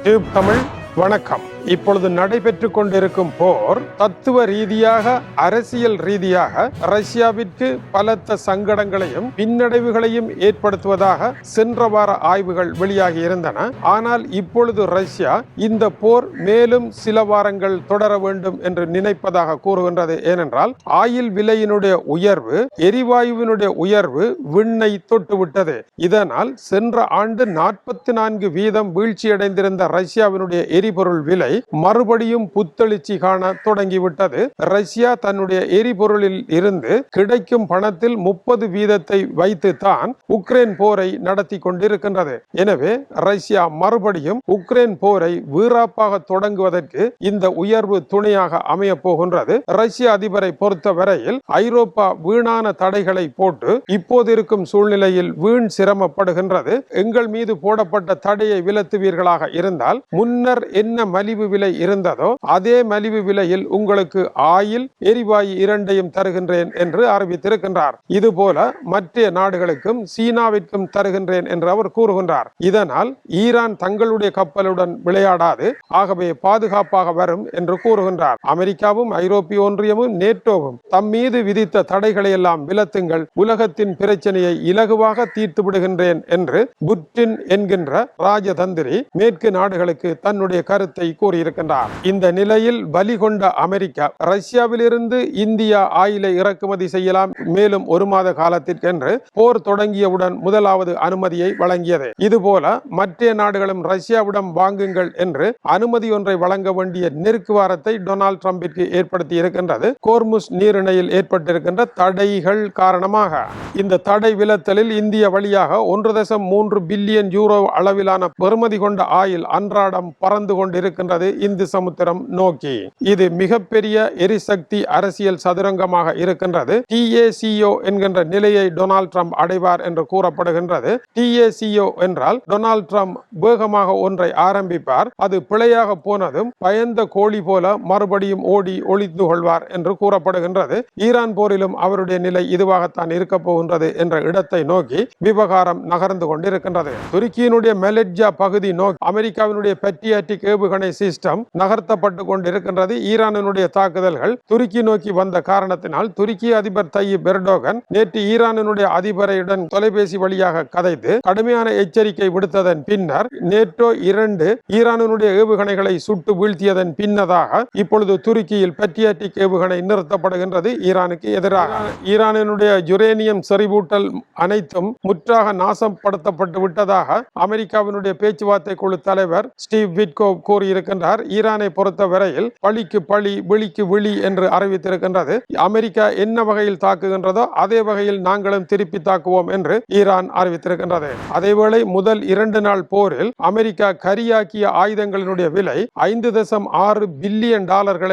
Tube Tamil வணக்கம். இப்பொழுது நடைபெற்றுக் கொண்டிருக்கும் போர் தத்துவ ரீதியாக அரசியல் ரீதியாக ரஷ்யாவிற்கு பலத்த சங்கடங்களையும் பின்னடைவுகளையும் ஏற்படுத்துவதாக சென்ற வார ஆய்வுகள் வெளியாகி இருந்தன. ஆனால் இப்பொழுது ரஷ்யா இந்த போர் மேலும் சில வாரங்கள் தொடர வேண்டும் என்று நினைப்பதாக கூறுகின்றது. ஏனென்றால் ஆயில் விலையினுடைய உயர்வு, எரிவாயுவினுடைய உயர்வு விண்ணை தொட்டுவிட்டது. இதனால் சென்ற ஆண்டு 44% வீழ்ச்சியடைந்திருந்த ரஷ்யாவினுடைய எரிபொருள் விலை மறுபடியும் புத்தெழுச்சி காண தொடங்கிவிட்டது. ரஷ்யா தன்னுடைய எரிபொருளில் இருந்து கிடைக்கும் பணத்தில் 30% வைத்துத்தான் உக்ரைன் போரை நடத்தி கொண்டிருக்கின்றது. எனவே ரஷ்யா மறுபடியும் உக்ரைன் போரை வீராப்பாக தொடங்குவதற்கு இந்த உயர்வு துணையாக அமைய போகின்றது. ரஷ்ய அதிபரை பொறுத்தவரையில் ஐரோப்பா வீணான தடைகளை போட்டு இப்போது இருக்கும் சூழ்நிலையில் வீண் சிரமப்படுகின்றது. எங்கள் மீது போடப்பட்ட தடையை விலத்துவீர்களாக இருந்தால் முன்னர் என்ன மலிவு விலை இருந்ததோ அதே மலிவு விலையில் உங்களுக்கு ஆயில், எரிவாயு இரண்டையும் தருகின்றேன் என்று அறிவித்திருக்கின்றார். இதுபோல மற்ற நாடுகளுக்கும் சீனாவிற்கும் தருகின்றேன் என்று அவர் கூறுகின்றார். இதனால் ஈரான் தங்களுடைய கப்பலுடன் விளையாடாது, ஆகவே பாதுகாப்பாக வரும் என்று கூறுகின்றார். அமெரிக்காவும் ஐரோப்பிய ஒன்றியமும் நேட்டோவும் தம் மீது விதித்த தடைகளை எல்லாம் விலத்துங்கள், உலகத்தின் பிரச்சனையை இலகுவாக தீர்த்து விடுகின்றேன் என்று புட்டின் என்கின்ற ராஜதந்திரி மேற்கு நாடுகளுக்கு தன்னுடைய கருத்தை கூறியிருக்கின்றார். இந்த நிலையில் பலி கொண்ட அமெரிக்கா ரஷ்யாவிலிருந்து இந்தியா ஆயிலை இறக்குமதி செய்யலாம் மேலும் 1 மாத காலத்திற்கென்று போர் தொடங்கியவுடன் முதலாவது அனுமதியை வழங்கியது. இதுபோல மற்ற நாடுகளும் ரஷ்யாவிடம் வாங்குங்கள் என்று அனுமதி ஒன்றை வழங்க வேண்டிய நெருக்குவாரத்தை டொனால்ட் ட்ரம்பிற்கு ஏற்படுத்தி இருக்கின்றது. கோர்முஸ் நீரிணையில் ஏற்பட்டிருக்கின்ற தடைகள் காரணமாக இந்த தடை விலத்தலில் இந்திய வழியாக 1.3 பில்லியன் யூரோ அளவிலான பெறுமதி கொண்ட ஆயில் அன்றாடம் பறந்து கொண்டிருக்கின்றது இந்து சமுத்திரம் நோக்கி. இது மிகப்பெரிய எரிசக்தி அரசியல் சதுரங்கமாக இருக்கின்றது. TACO என்கின்ற நிலையை டொனால்ட் ட்ரம்ப் அடைவார் என்று கூறப்படுகின்றது. TACO என்றால் டொனால்ட் ட்ரம்ப் வேகமாக ஒன்றை ஆரம்பிப்பார், அது பிழையாக போனதும் பயந்த கோழி போல மறுபடியும் ஓடி ஒளிந்து கொள்வார் என்று கூறப்படுகின்றது. ஈரான் போரிலும் அவருடைய நிலை இதுவாகத்தான் இருக்க போகின்றது என்ற இடத்தை நோக்கி விவகாரம் நகர்ந்து கொண்டிருக்கின்றது. துருக்கியினுடைய மெலட்ஜா பகுதி நோக்கி அமெரிக்காவினுடைய பேட்ரியாட்டிக் ஏவுகணை சிஸ்டம் நகர்த்தப்பட்டு கொண்டிருக்கின்றது. ஈரானினுடைய தாக்குதல்கள் துருக்கி நோக்கி வந்த காரணத்தினால் துருக்கி அதிபர் தையிப் எர்டோகன் நேற்று ஈரானினுடைய அதிபரையுடன் தொலைபேசி வழியாக கதைத்து கடுமையான எச்சரிக்கை விடுத்ததன் பின்னர் நேட்டோ 2 ஈரானினுடைய ஏவுகணைகளை சுட்டு வீழ்த்தியதன் பின்னதாக இப்பொழுது துருக்கியில் பேட்ரியாட்டிக் ஏவுகணை நிறுத்தப்படுகின்றது. ஈரானுக்கு எதிராக ஈரானினுடைய யுரேனியம் செறிவூட்டல் அனைத்தும் முற்றாக நாசப்படுத்தப்பட்டு விட்டதாக அமெரிக்காவினுடைய பேச்சுவார்த்தை குழு தலைவர் ஸ்டீவ் விட்கோவ் கூறியிருக்கின்றார். ஈரானை பொறுத்தவரையில் பழிக்கு பழி, விழிக்கு விழி என்று அறிவித்திருக்கின்றது. அமெரிக்கா என்ன வகையில் தாக்குகின்றதோ அதே வகையில் நாங்களும் திருப்பி தாக்குவோம் என்று ஈரான் அறிவித்திருக்கின்றது. அதேவேளை முதல் 2 நாள் போரில் அமெரிக்கா கரியாக்கிய ஆயுதங்களினுடைய விலை $5.6 பில்லியன்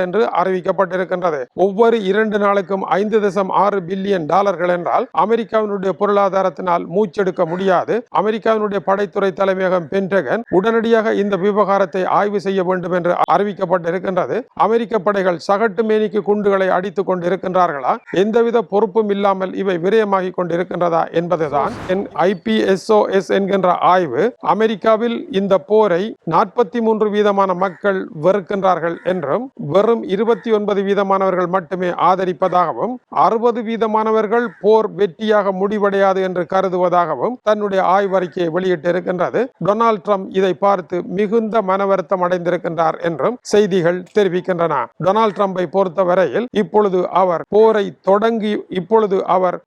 என்று அறிவிக்கப்பட்டிருக்கின்றது. ஒவ்வொரு 2 நாளுக்கும் $5.6 பில்லியன் என்றால் அமெரிக்காவினுடைய பொருளாதாரத்தினால் மூச்செடுக்க முடியாது. அமெரிக்காவினுடைய படைத்துறை தலைமையகம் பென்டகன் உடனடியாக இந்த விவகாரத்தை ஆய்வு செய்ய வேண்டும் என்று அறிவிக்கப்பட்டிருக்கின்றது. அமெரிக்க படைகள் சகட்டு மேனிக்கு குண்டுகளை அடித்துக் கொண்டிருக்கின்றார்களா, எந்தவித பொறுப்பும் இல்லாமல் இவை விரயமாகிக் கொண்டிருக்கின்றதா என்பதுதான் IPSOS என்கின்ற ஆய்வு. அமெரிக்காவில் இந்த போரை 43% மக்கள் வெறுக்கின்றார்கள் என்றும் வெறும் 29% மட்டுமே ஆதரிப்பதாகவும் 60% போர் வெற்றியாக முடிவடையாது என்று கருதுவதாகவும் தன்னுடைய ஆய்வறிக்கையை வெளியிட்டிருக்கின்றது. டொனால்ட் ட்ரம்ப் இதை பார்த்து மிகுந்த மனவருத்தம் அடைந்திருக்கின்றார் என்றும் செய்திகள் தெரிவிக்கின்றன. டொனால்ட் ட்ரம்பை பொறுத்தவரையில் இப்பொழுது அவர்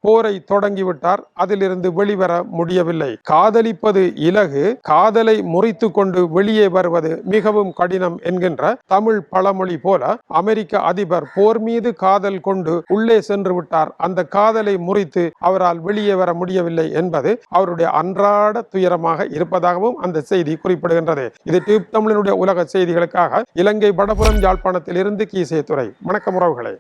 போரை தொடங்கிவிட்டார், அதிலிருந்து வெளிவர முடியவில்லை. காதலிப்பது இலகு, காதலை முறித்து கொண்டு வெளியே வருவது மிகவும் கடினம் என்கின்ற தமிழ் பழமொழி போல அமெரிக்க அதிபர் போர் மீது காதல் கொண்டு உள்ளே சென்று விட்டார். அந்த காதலை முறித்து அவரால் வெளியே வர முடியவில்லை என்பது அவருடைய அன்றாட துயரமாக இருப்பதாகவும் அந்த செய்தி குறிப்பிடுகின்றது. இது டியூப் தமிழினுடைய உலக செய்திகளுக்காக இலங்கை வடபுறம் யாழ்ப்பாணத்தில் இருந்து கீசே துறை. வணக்கம் உறவுகளே.